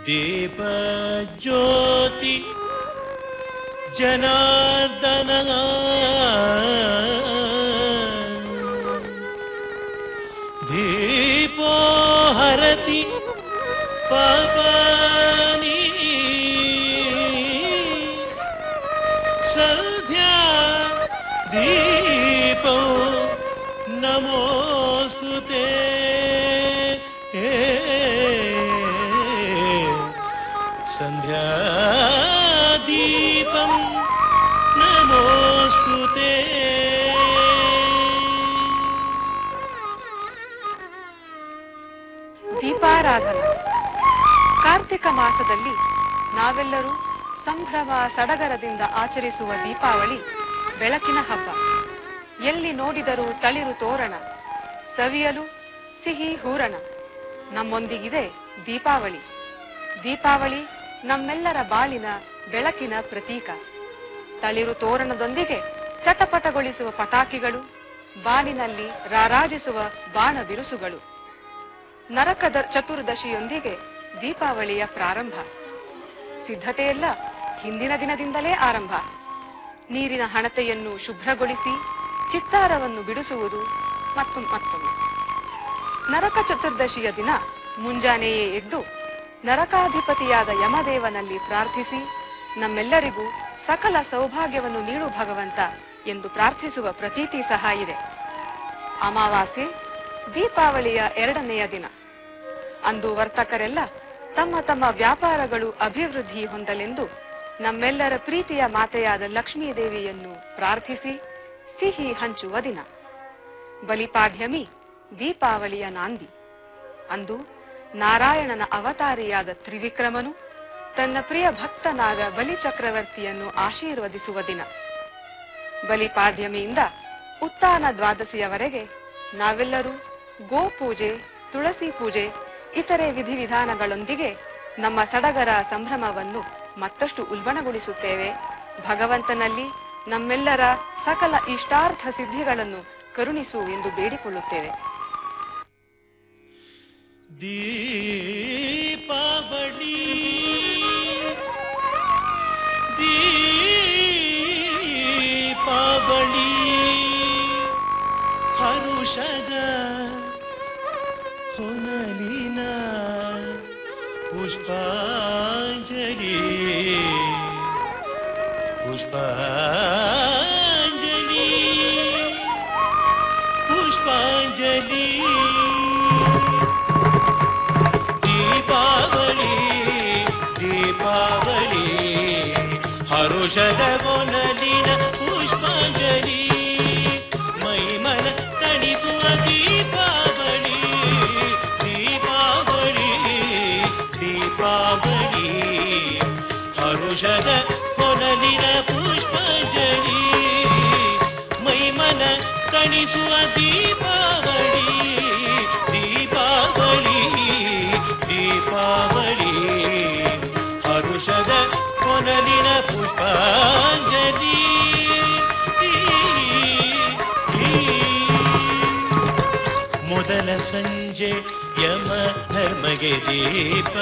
दीप ज्योति जनार्दन दीपो हरति पापानि सन्ध्या दीपो नमोस्तुते संध्या दीपं नमोस्तुते। ದೀಪಾರಾಧನಾ. ಕಾರ್ತಿಕ ಮಾಸದಲ್ಲಿ ನಾವೆಲ್ಲರೂ ಸಂಭ್ರಮ ಸಡಗರದಿಂದ ಆಚರಿಸುವ ದೀಪಾವಳಿ ಬೆಳಕಿನ ಹಬ್ಬ. ಎಲ್ಲಿ ನೋಡಿದರೂ ತಳಿರು ತೋರಣ, ಸವಿಯಲು ಸಿಹಿ ಹೂರಣ. ನಮ್ಮೊಂದಿಗಿದೆ ದೀಪಾವಳಿ. ದೀಪಾವಳಿ ನಮ್ಮೆಲ್ಲರ ಬಾಳಿನ ಬೆಳಕಿನ ಪ್ರತೀಕ. ತಳಿರು ತೋರಣದೊಂದಿಗೆ ಚಟಪಟಗೊಳಿಸುವ ಪಟಾಕಿಗಳು, ಬಾನಿನಲ್ಲಿ ರಾರಾಜಿಸುವ ಬಾಣ ಬಿರುಸುಗಳು. ನರಕ ಚತುರ್ದಶಿಯೊಂದಿಗೆ ದೀಪಾವಳಿಯ ಪ್ರಾರಂಭ. ಸಿದ್ಧತೆಯೆಲ್ಲ ಹಿಂದಿನ ದಿನದಿಂದಲೇ ಆರಂಭ. ನೀರಿನ ಹಣತೆಯನ್ನು ಶುಭ್ರಗೊಳಿಸಿ ಚಿತ್ತಾರವನ್ನು ಬಿಡಿಸುವುದು ಮತ್ತೊಮ್ಮೆ. ನರಕ ಚತುರ್ದಶಿಯ ದಿನ ಮುಂಜಾನೆಯೇ ಎದ್ದು ನರಕಾಧಿಪತಿಯಾದ ಯಮದೇವನಲ್ಲಿ ಪ್ರಾರ್ಥಿಸಿ ನಮ್ಮೆಲ್ಲರಿಗೂ ಸಕಲ ಸೌಭಾಗ್ಯವನ್ನು ನೀಡು ಭಗವಂತ ಎಂದು ಪ್ರಾರ್ಥಿಸುವ ಪ್ರತೀತಿ ಸಹ ಇದೆ. ಅಮಾವಾಸ್ಯೆ ದೀಪಾವಳಿಯ 2ನೆಯ ದಿನ. ಅಂದು ವರ್ತಕರೆಲ್ಲ ತಮ್ಮ ತಮ್ಮ ವ್ಯಾಪಾರಗಳು ಅಭಿವೃದ್ಧಿ ಹೊಂದಲೆಂದು ನಮ್ಮೆಲ್ಲರ ಪ್ರೀತಿಯ ಮಾತೆಯಾದ ಲಕ್ಷ್ಮೀದೇವಿಯನ್ನು ಪ್ರಾರ್ಥಿಸಿ ಸಿಹಿ ಹಂಚುವ ದಿನ. ಬಲಿಪಾಡ್ಯಮಿ ದೀಪಾವಳಿಯ ನಾಂದಿ. ಅಂದು ನಾರಾಯಣನ ಅವತಾರಿಯಾದ ತ್ರಿವಿಕ್ರಮನು ತನ್ನ ಪ್ರಿಯ ಭಕ್ತನಾದ ಬಲಿಚಕ್ರವರ್ತಿಯನ್ನು ಆಶೀರ್ವದಿಸುವ ದಿನ. ಬಲಿಪಾಡ್ಯಮಿಯಿಂದ ಉತ್ತಾನ ದ್ವಾದಶಿಯವರೆಗೆ ನಾವೆಲ್ಲರೂ ಗೋಪೂಜೆ, ತುಳಸಿ ಪೂಜೆ, ಇತರೆ ವಿಧಿವಿಧಾನಗಳೊಂದಿಗೆ ನಮ್ಮ ಸಡಗರ ಸಂಭ್ರಮವನ್ನು ಮತ್ತಷ್ಟು ಉಲ್ಬಣಗೊಳಿಸುತ್ತೇವೆ. ಭಗವಂತನಲ್ಲಿ ನಮ್ಮೆಲ್ಲರ ಸಕಲ ಇಷ್ಟಾರ್ಥ ಸಿದ್ಧಿಗಳನ್ನು ಕರುಣಿಸು ಎಂದು ಬೇಡಿಕೊಳ್ಳುತ್ತೇವೆ. ದೀಪಾವಳಿ ದೀಪಾವಳಿ ಹರುಷದ ಹೊನಲಿನ ಪುಷ್ಪಾಂಜಲಿ ಪುಷ್ಪಾಂಜಲಿ ಪುಷ್ಪಾಂಜಲಿ. ದೀಪಾವಳಿ ದೀಪಾವಳಿ ಹರುಷದ ಹೊನಲಿನ ಪುಷ್ಪಾಂಜಲಿ. ಮೈಮನ ತಣಿಸುವ ದೀಪಾವಳಿ ದೀಪಾವಳಿ ದೀಪಾವಳಿ ಹರುಷದ ಹೊನಲಿನ ಪುಷ್ಪಾಂಜಲಿ. ಮೈಮನ ತಣಿಸುವ ದೀಪಾವಳಿ ದೀಪಾವಳಿ ದೀಪಾವಳಿ ಹರುಷದ ಹೊನಲಿನ ಪುಷ್ಪಾಂಜಲಿ. ಮೊದಲ ಸಂಜೆ ಯಮ ಧರ್ಮಗೆ ದೀಪ